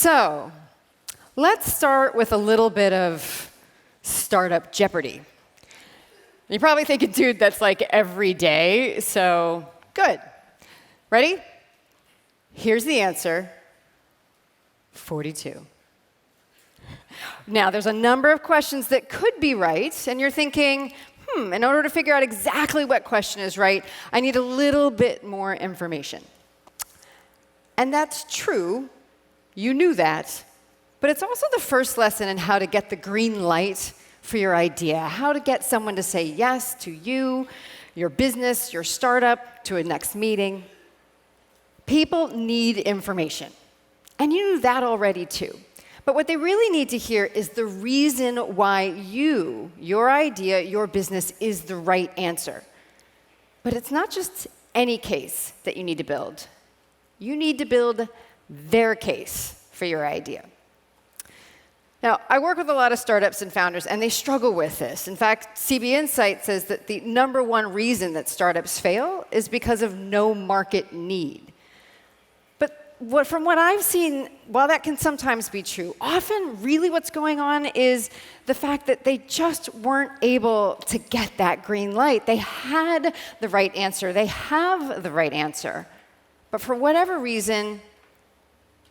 So let's start with a little bit of startup jeopardy. You're probably thinking, dude, that's like every day, so good. Ready? Here's the answer, 42. Now, there's a number of questions that could be right, and you're thinking, in order to figure out exactly what question is right, I need a little bit more information. And that's true. You knew that. But it's also the first lesson in how to get the green light for your idea, how to get someone to say yes to you, your business, your startup, to a next meeting. People need information. And you knew that already, too. But what they really need to hear is the reason why your idea, your business is the right answer. But it's not just any case that you need to build. You need to build their case for your idea. Now, I work with a lot of startups and founders, and they struggle with this. In fact, CB Insight says that the #1 reason that startups fail is because of no market need. But from what I've seen, while that can sometimes be true, often really what's going on is the fact that they just weren't able to get that green light. They had the right answer. They have the right answer. But for whatever reason,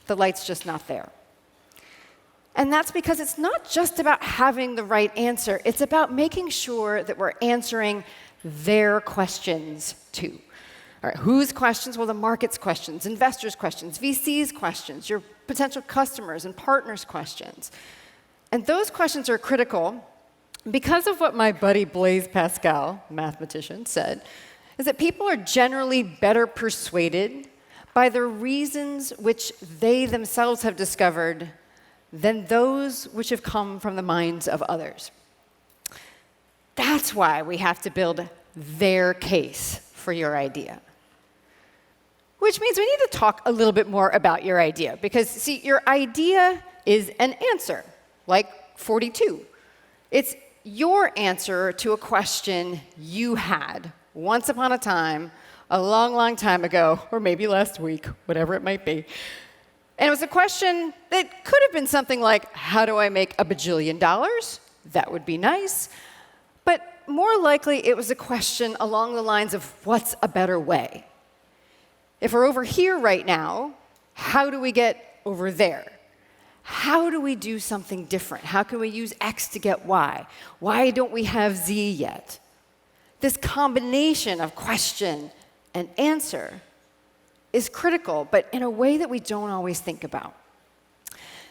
the light's just not there. And that's because it's not just about having the right answer. It's about making sure that we're answering their questions, too. All right, whose questions? Well, the market's questions, investors' questions, VCs' questions, your potential customers and partners' questions. And those questions are critical because of what my buddy Blaise Pascal, mathematician, said, is that people are generally better persuaded by the reasons which they themselves have discovered than those which have come from the minds of others. That's why we have to build their case for your idea. Which means we need to talk a little bit more about your idea. Because, see, your idea is an answer, like 42. It's your answer to a question you had once upon a time, a long, long time ago, or maybe last week, whatever it might be. And it was a question that could have been something like, how do I make $1 bajillion? That would be nice. But more likely, it was a question along the lines of, what's a better way? If we're over here right now, how do we get over there? How do we do something different? How can we use X to get Y? Why don't we have Z yet? This combination of question and answer is critical, but in a way that we don't always think about.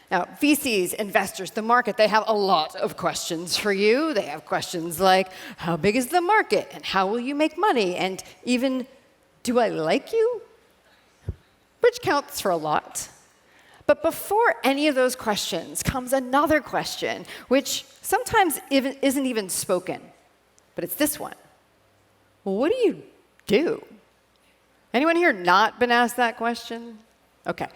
Now, VCs, investors, the market, they have a lot of questions for you. They have questions like, how big is the market? And how will you make money? And even, do I like you? Which counts for a lot. But before any of those questions comes another question, which sometimes isn't even spoken. But it's this one. Well, what do you do? Anyone here not been asked that question? OK.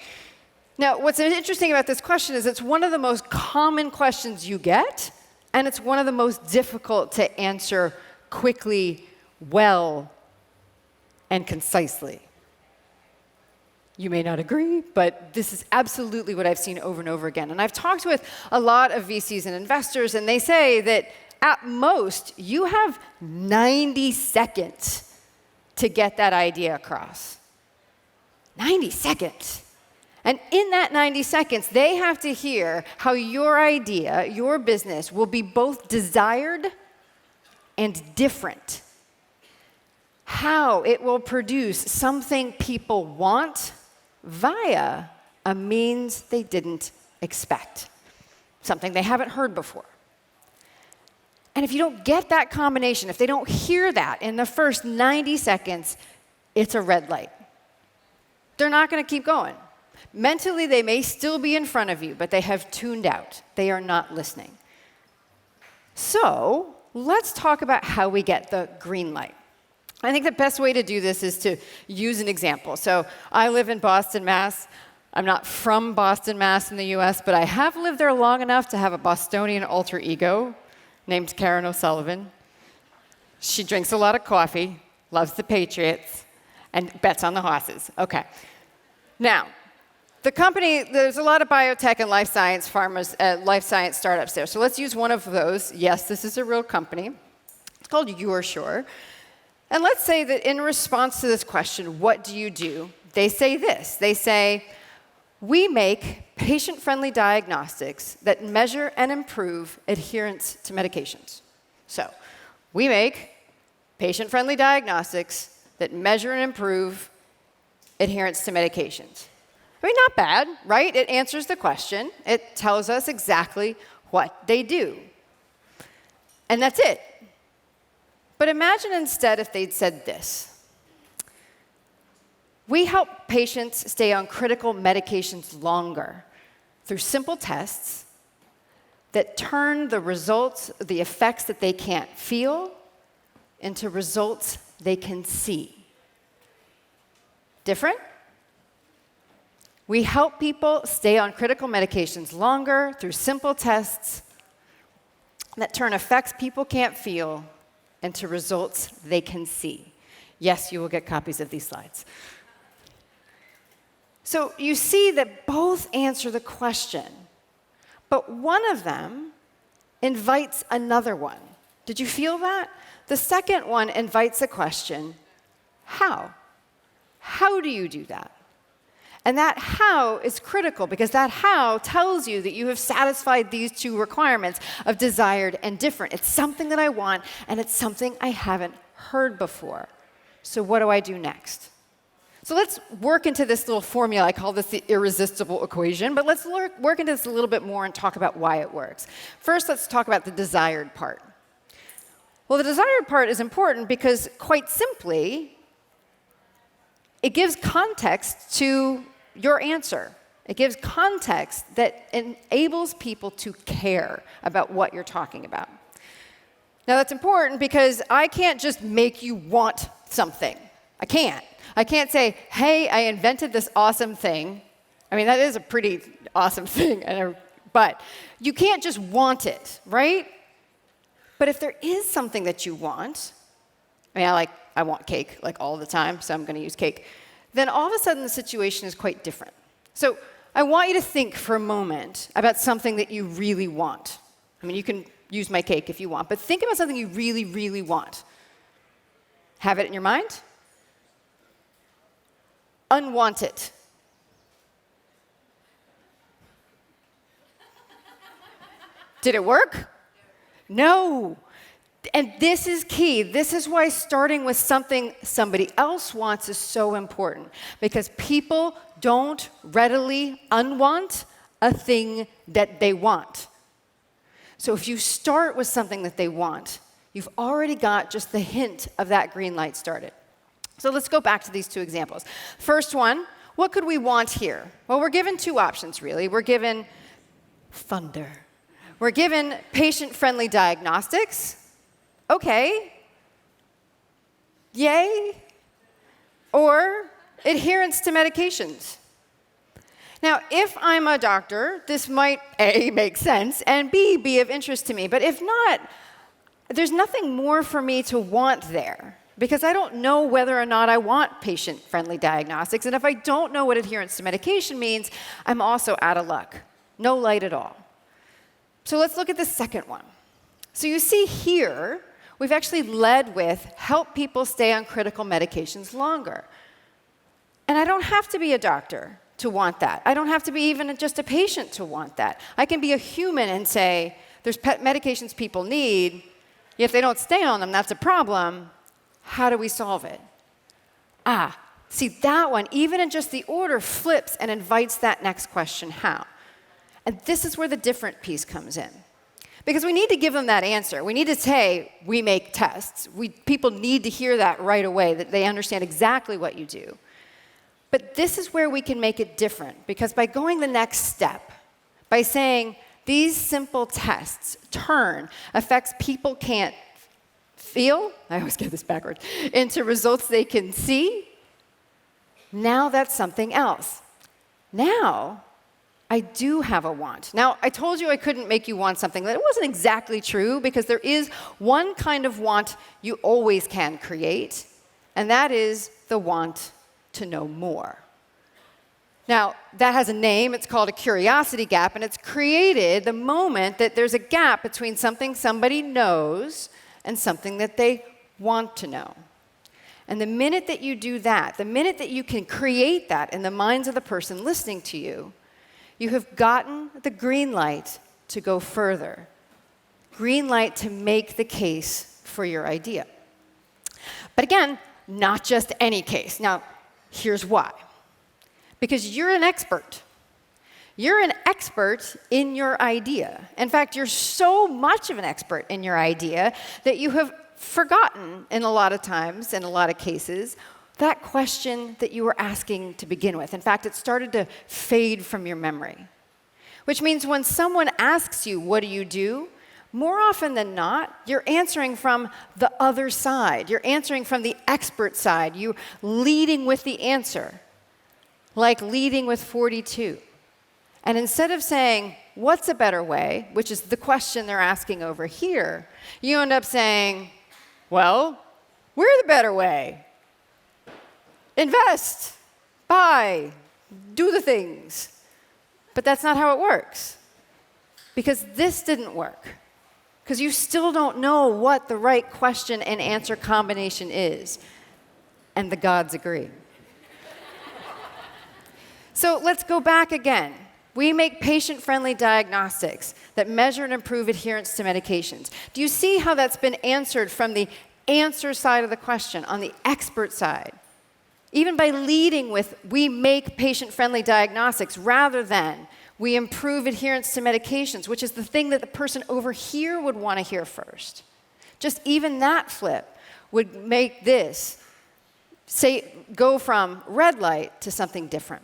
Now, what's interesting about this question is it's one of the most common questions you get, and it's one of the most difficult to answer quickly, well, and concisely. You may not agree, but this is absolutely what I've seen over and over again. And I've talked with a lot of VCs and investors, and they say that at most, you have 90 seconds to get that idea across. 90 seconds. And in that 90 seconds, they have to hear how your idea, your business, will be both desired and different. How it will produce something people want via a means they didn't expect, something they haven't heard before. And if you don't get that combination, if they don't hear that in the first 90 seconds, it's a red light. They're not going to keep going. Mentally, they may still be in front of you, but they have tuned out. They are not listening. So let's talk about how we get the green light. I think the best way to do this is to use an example. So I live in Boston, Mass. I'm not from Boston, Mass. in the US, but I have lived there long enough to have a Bostonian alter ego named Karen O'Sullivan. She drinks a lot of coffee, loves the Patriots, and bets on the horses. OK. Now, There's a lot of biotech and life science life science startups there. So let's use one of those. Yes, this is a real company. It's called YourSure. And let's say that in response to this question, what do you do? They say this. They say, we make patient-friendly diagnostics that measure and improve adherence to medications. So we make patient-friendly diagnostics that measure and improve adherence to medications. I mean, not bad, right? It answers the question. It tells us exactly what they do. And that's it. But imagine instead if they'd said this. We help patients stay on critical medications longer through simple tests that turn the results, the effects that they can't feel, into results they can see. Different? We help people stay on critical medications longer through simple tests that turn effects people can't feel into results they can see. Yes, you will get copies of these slides. So you see that both answer the question, but one of them invites another one. Did you feel that? The second one invites a question, how? How do you do that? And that how is critical because that how tells you that you have satisfied these two requirements of desired and different. It's something that I want, and it's something I haven't heard before. So what do I do next? So let's work into this little formula. I call this the irresistible equation, but let's work into this a little bit more and talk about why it works. First, let's talk about the desired part. Well, the desired part is important because, quite simply, it gives context to your answer. It gives context that enables people to care about what you're talking about. Now, that's important because I can't just make you want something. I can't. I can't say, hey, I invented this awesome thing. I mean, that is a pretty awesome thing, but you can't just want it, right? But if there is something that you want, I mean, I want cake like all the time, so I'm going to use cake. Then all of a sudden the situation is quite different. So I want you to think for a moment about something that you really want. I mean, you can use my cake if you want, but think about something you really, really want. Have it in your mind? Unwant it. Did it work? No. And this is key. This is why starting with something somebody else wants is so important. Because people don't readily unwant a thing that they want. So if you start with something that they want, you've already got just the hint of that green light started. So let's go back to these two examples. First one, what could we want here? Well, we're given two options, really. We're given thunder. We're given patient-friendly diagnostics. Okay. Yay. Or adherence to medications. Now, if I'm a doctor, this might, A, make sense, and B, be of interest to me. But if not, there's nothing more for me to want there, because I don't know whether or not I want patient-friendly diagnostics. And if I don't know what adherence to medication means, I'm also out of luck. No light at all. So let's look at the second one. So you see here, we've actually led with help people stay on critical medications longer. And I don't have to be a doctor to want that. I don't have to be even just a patient to want that. I can be a human and say, there's medications people need. If they don't stay on them, that's a problem. How do we solve it? See, that one, even in just the order, flips and invites that next question, how? And this is where the different piece comes in. Because we need to give them that answer. We need to say, we make tests. People need to hear that right away, that they understand exactly what you do. But this is where we can make it different. Because by going the next step, by saying, these simple tests turn effects people can't feel, I always get this backwards, into results they can see, now that's something else. Now, I do have a want. Now, I told you I couldn't make you want something. That wasn't exactly true, because there is one kind of want you always can create, and that is the want to know more. Now, that has a name. It's called a curiosity gap, and it's created the moment that there's a gap between something somebody knows and something that they want to know. And the minute that you do that, the minute that you can create that in the minds of the person listening to you, you have gotten the green light to go further. Green light to make the case for your idea. But again, not just any case. Now, here's why. Because you're an expert. You're an expert in your idea. In fact, you're so much of an expert in your idea that you have forgotten in a lot of times, in a lot of cases, that question that you were asking to begin with. In fact, it started to fade from your memory. Which means when someone asks you, what do? More often than not, you're answering from the other side. You're answering from the expert side. You're leading with the answer, like leading with 42. And instead of saying, what's a better way, which is the question they're asking over here, you end up saying, well, we're the better way. Invest, buy, do the things. But that's not how it works. Because this didn't work. Because you still don't know what the right question and answer combination is. And the gods agree. So let's go back again. We make patient-friendly diagnostics that measure and improve adherence to medications. Do you see how that's been answered from the answer side of the question, on the expert side? Even by leading with, we make patient-friendly diagnostics, rather than we improve adherence to medications, which is the thing that the person over here would want to hear first. Just even that flip would make this go from red light to something different.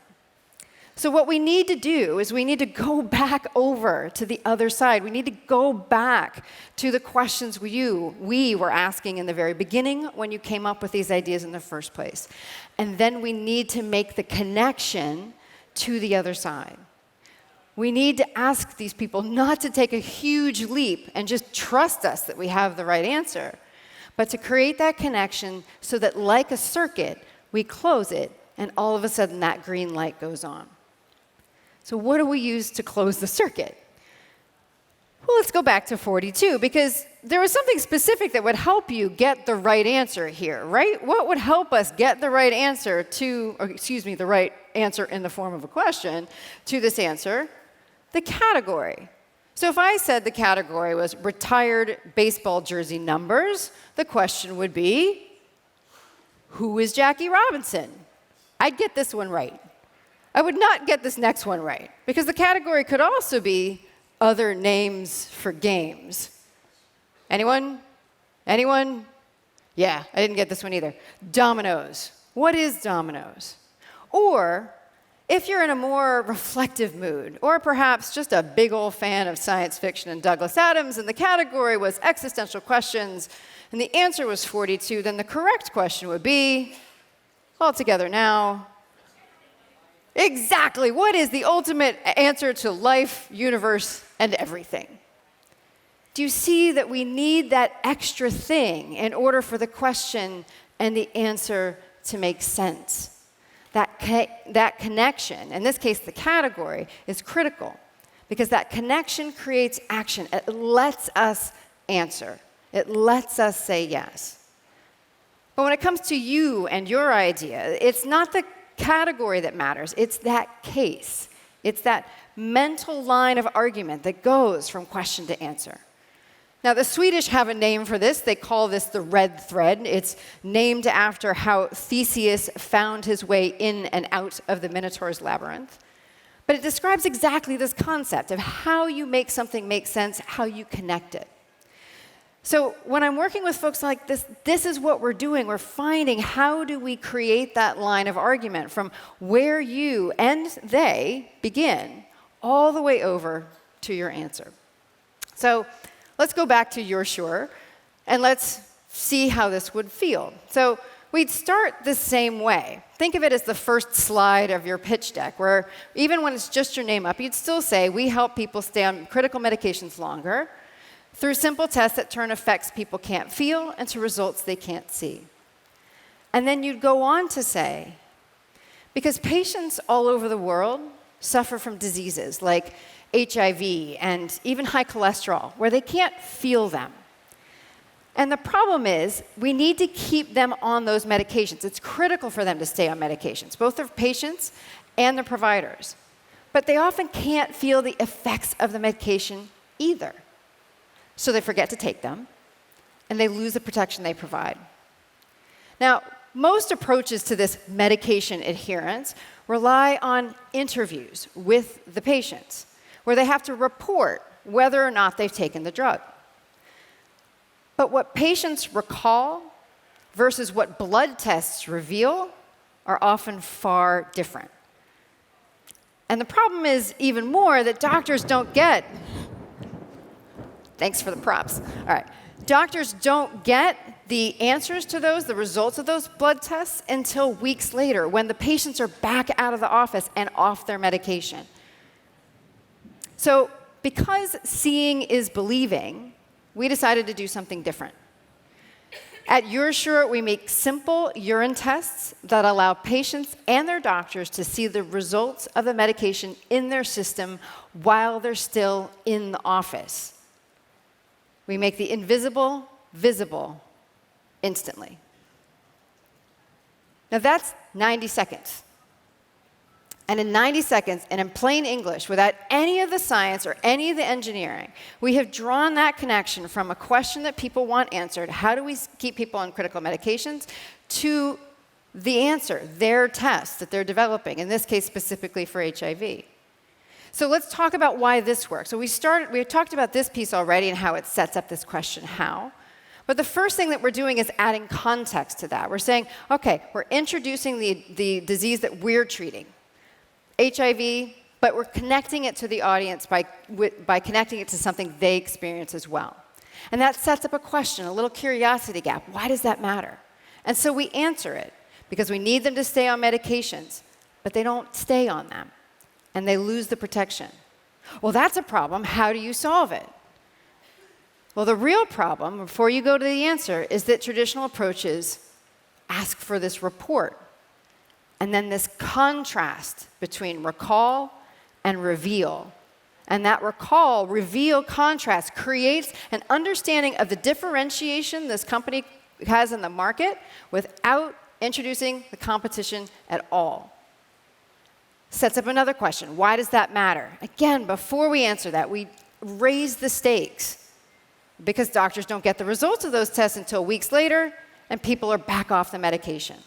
So what we need to do is we need to go back over to the other side. We need to go back to the questions we were asking in the very beginning when you came up with these ideas in the first place. And then we need to make the connection to the other side. We need to ask these people not to take a huge leap and just trust us that we have the right answer, but to create that connection so that, like a circuit, we close it, and all of a sudden that green light goes on. So what do we use to close the circuit? Well, let's go back to 42, because there was something specific that would help you get the right answer here, right? What would help us get the right answer the right answer in the form of a question to this answer? The category. So if I said the category was retired baseball jersey numbers, the question would be, who is Jackie Robinson? I'd get this one right. I would not get this next one right, because the category could also be other names for games. Anyone? Anyone? Yeah, I didn't get this one either. Dominoes. What is dominoes? Or, if you're in a more reflective mood, or perhaps just a big old fan of science fiction and Douglas Adams, and the category was existential questions, and the answer was 42, then the correct question would be, all together now, exactly, what is the ultimate answer to life, universe, and everything? Do you see that we need that extra thing in order for the question and the answer to make sense? That connection, in this case the category, is critical, because that connection creates action. It lets us answer. It lets us say yes. But when it comes to you and your idea, it's not the category that matters. It's that case. It's that mental line of argument that goes from question to answer. Now, the Swedish have a name for this. They call this the red thread. It's named after how Theseus found his way in and out of the Minotaur's labyrinth. But it describes exactly this concept of how you make something make sense, how you connect it. So when I'm working with folks like this, this is what we're doing. We're finding how do we create that line of argument from where you and they begin all the way over to your answer. So let's go back to You're Sure, and let's see how this would feel. So we'd start the same way. Think of it as the first slide of your pitch deck, where even when it's just your name up, you'd still say, we help people stay on critical medications longer through simple tests that turn effects people can't feel into results they can't see. And then you'd go on to say, Because patients all over the world suffer from diseases like HIV and even high cholesterol, where they can't feel them. And the problem is, we need to keep them on those medications. It's critical for them to stay on medications, both the patients and the providers. But they often can't feel the effects of the medication either. So they forget to take them, and they lose the protection they provide. Now, most approaches to this medication adherence rely on interviews with the patients, where they have to report whether or not they've taken the drug. But what patients recall versus what blood tests reveal are often far different. And the problem is even more that doctors don't get, thanks for the props. All right. Doctors don't get the answers to those, the results of those blood tests, until weeks later, when the patients are back out of the office and off their medication. So because seeing is believing, we decided to do something different. At YourSure, we make simple urine tests that allow patients and their doctors to see the results of the medication in their system while they're still in the office. We make the invisible visible instantly. Now that's 90 seconds. And in 90 seconds, and in plain English, without any of the science or any of the engineering, we have drawn that connection from a question that people want answered, how do we keep people on critical medications, to the answer, their test that they're developing, in this case specifically for HIV. So let's talk about why this works. So we talked about this piece already and how it sets up this question, how. But the first thing that we're doing is adding context to that. We're saying, okay, we're introducing the disease that we're treating, HIV, but we're connecting it to the audience by connecting it to something they experience as well. And that sets up a question, a little curiosity gap. Why does that matter? And so we answer it, because we need them to stay on medications, but they don't stay on them, and they lose the protection. Well, that's a problem. How do you solve it? Well, the real problem, before you go to the answer, is that traditional approaches ask for this report. And then this contrast between recall and reveal. And that recall, reveal contrast creates an understanding of the differentiation this company has in the market without introducing the competition at all. Sets up another question. Why does that matter? Again, before we answer that, we raise the stakes, because doctors don't get the results of those tests until weeks later, and people are back off the medication.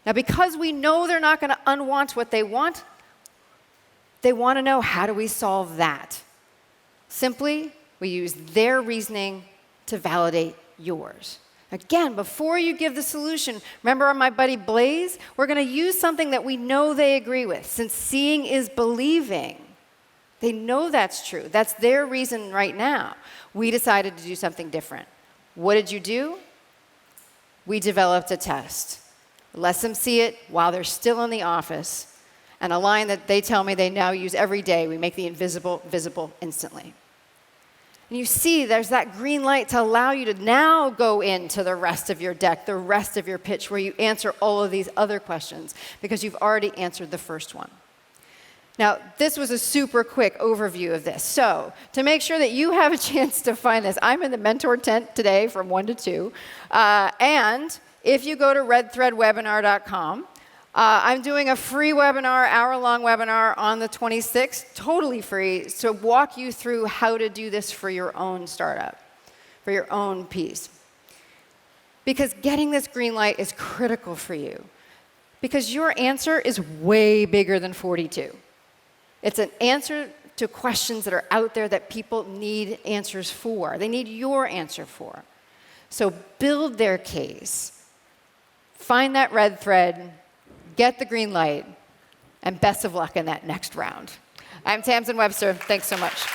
Now, because we know they're not going to unwant what they want to know, how do we solve that? Simply, we use their reasoning to validate yours. Again, before you give the solution, remember my buddy Blaze? We're going to use something that we know they agree with. Since seeing is believing, they know that's true. That's their reason right now. We decided to do something different. What did you do? We developed a test. Let them see it while they're still in the office, and a line that they tell me they now use every day. We make the invisible visible instantly. And you see there's that green light to allow you to now go into the rest of your deck, the rest of your pitch, where you answer all of these other questions, because you've already answered the first one. Now, this was a super quick overview of this. So to make sure that you have a chance to find this, I'm in the mentor tent today from 1 to 2. And if you go to redthreadwebinar.com, I'm doing a free webinar, hour-long webinar on the 26th, totally free, to walk you through how to do this for your own startup, for your own piece. Because getting this green light is critical for you. Because your answer is way bigger than 42. It's an answer to questions that are out there that people need answers for. They need your answer for. So build their case. Find that red thread, get the green light, and best of luck in that next round. I'm Tamsen Webster. Thanks so much.